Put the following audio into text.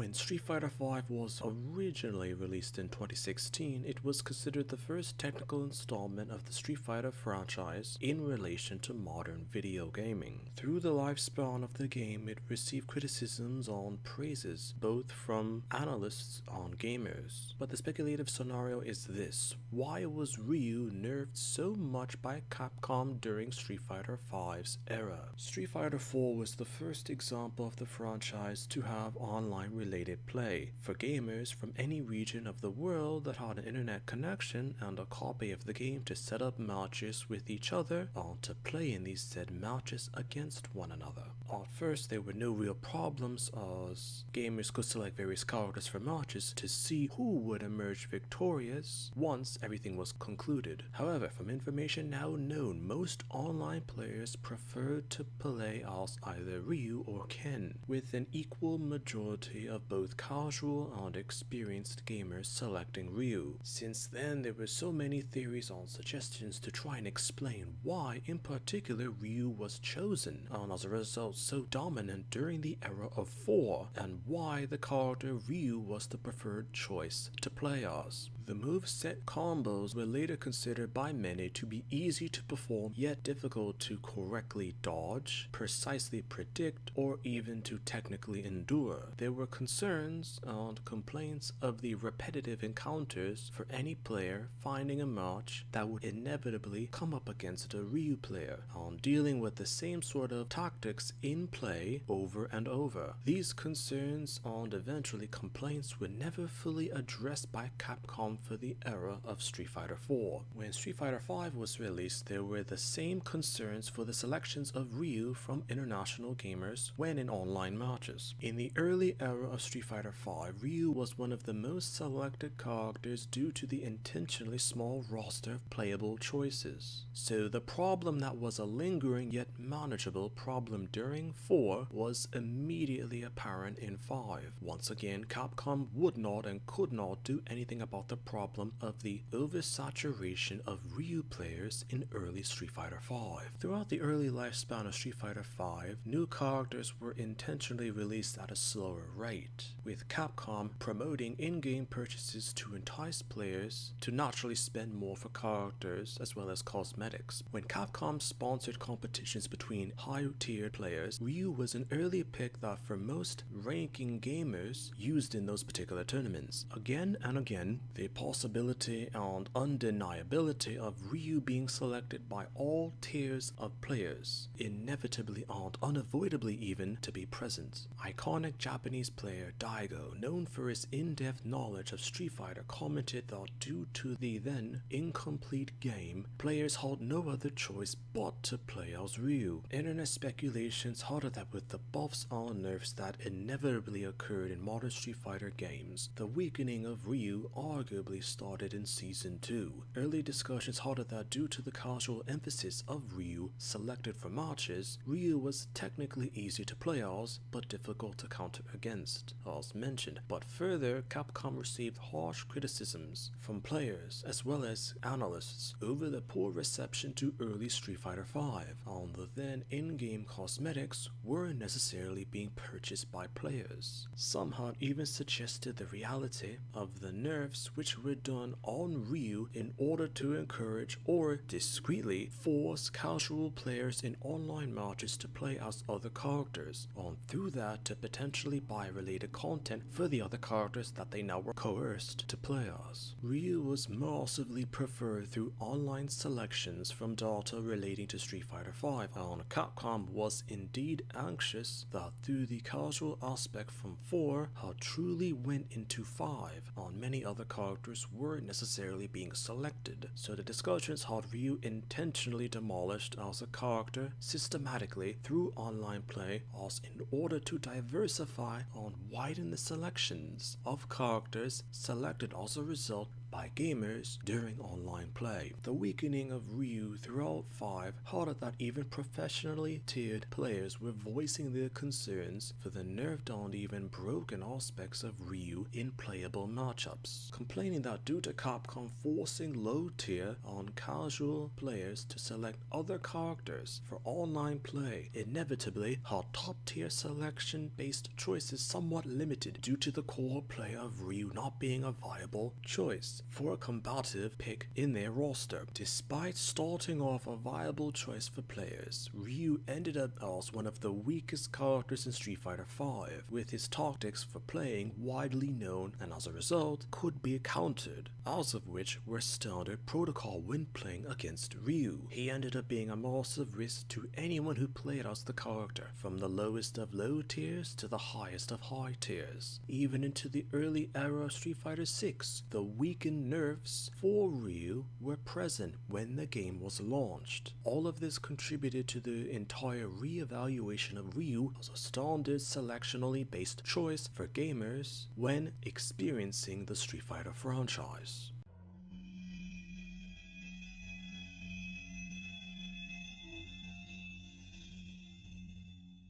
When Street Fighter V was originally released in 2016, it was considered the first technical installment of the Street Fighter franchise in relation to modern video gaming. Through the lifespan of the game, it received criticisms and praises, both from analysts and gamers. But the speculative scenario is this: why was Ryu nerfed so much by Capcom during Street Fighter V's era? Street Fighter IV was the first example of the franchise to have online related play for gamers from any region of the world that had an internet connection and a copy of the game to set up matches with each other and to play in these said matches against one another. At first there were no real problems, as gamers could select various characters for matches to see who would emerge victorious once everything was concluded. However, from information now known, most online players preferred to play as either Ryu or Ken, with an equal majority of both casual and experienced gamers selecting Ryu. Since then, there were so many theories and suggestions to try and explain why in particular Ryu was chosen, and as a result so dominant during the era of 4, and why the character Ryu was the preferred choice to play as. The moveset combos were later considered by many to be easy to perform yet difficult to correctly dodge, precisely predict, or even to technically endure. There were concerns and complaints of the repetitive encounters for any player finding a match that would inevitably come up against a Ryu player, and dealing with the same sort of tactics in play over and over. These concerns and eventually complaints were never fully addressed by Capcom for the era of Street Fighter IV. When Street Fighter V was released, there were the same concerns for the selections of Ryu from international gamers when in online matches. In the early era of Street Fighter V, Ryu was one of the most selected characters due to the intentionally small roster of playable choices. So the problem that was a lingering yet manageable problem during 4 was immediately apparent in 5. Once again, Capcom would not and could not do anything about the problem of the oversaturation of Ryu players in early Street Fighter V. Throughout the early lifespan of Street Fighter V, new characters were intentionally released at a slower rate, with Capcom promoting in-game purchases to entice players to naturally spend more for characters as well as cosmetics. When Capcom sponsored competitions between high-tier players, Ryu was an early pick that for most ranking gamers used in those particular tournaments. Again and again, the possibility and undeniability of Ryu being selected by all tiers of players, inevitably and unavoidably even, to be present. Iconic Japanese player Daigo, known for his in-depth knowledge of Street Fighter, commented that due to the then incomplete game, players had no other choice but to play as Ryu. Internet speculations had it that with the buffs and nerfs that inevitably occurred in modern Street Fighter games, the weakening of Ryu arguably started in Season 2. Early discussions had it that due to the casual emphasis of Ryu selected for matches, Ryu was technically easy to play as, but difficult to counter against, as mentioned. But further, Capcom received harsh criticisms from players as well as analysts over the poor reception to early Street Fighter V, and the then in-game cosmetics weren't necessarily being purchased by players. Some had even suggested the reality of the nerfs which were done on Ryu in order to encourage or discreetly force casual players in online matches to play as other characters, and through that to potentially buy related content for the other characters that they now were coerced to play as. Ryu was massively preferred through online selections from data relating to Street Fighter V, and Capcom was indeed anxious that through the casual aspect from 4 had truly went into 5, and many other characters weren't necessarily being selected, so the discussions had Ryu intentionally demolished as a character systematically through online play, as in order to diversify and widen the selections of characters selected as a result by gamers during online play. The weakening of Ryu throughout 5 harder that even professionally tiered players were voicing their concerns for the nerfed and even broken aspects of Ryu in playable matchups, complaining that due to Capcom forcing low tier on casual players to select other characters for online play, inevitably her top tier selection based choice is somewhat limited due to the core play of Ryu not being a viable choice for a combative pick in their roster. Despite starting off a viable choice for players, Ryu ended up as one of the weakest characters in Street Fighter V, with his tactics for playing widely known and as a result could be countered, as of which were standard protocol when playing against Ryu. He ended up being a massive risk to anyone who played as the character, from the lowest of low tiers to the highest of high tiers. Even into the early era of Street Fighter VI, the weakened nerfs for Ryu were present when the game was launched. All of this contributed to the entire re-evaluation of Ryu as a standard selectionally based choice for gamers when experiencing the Street Fighter franchise.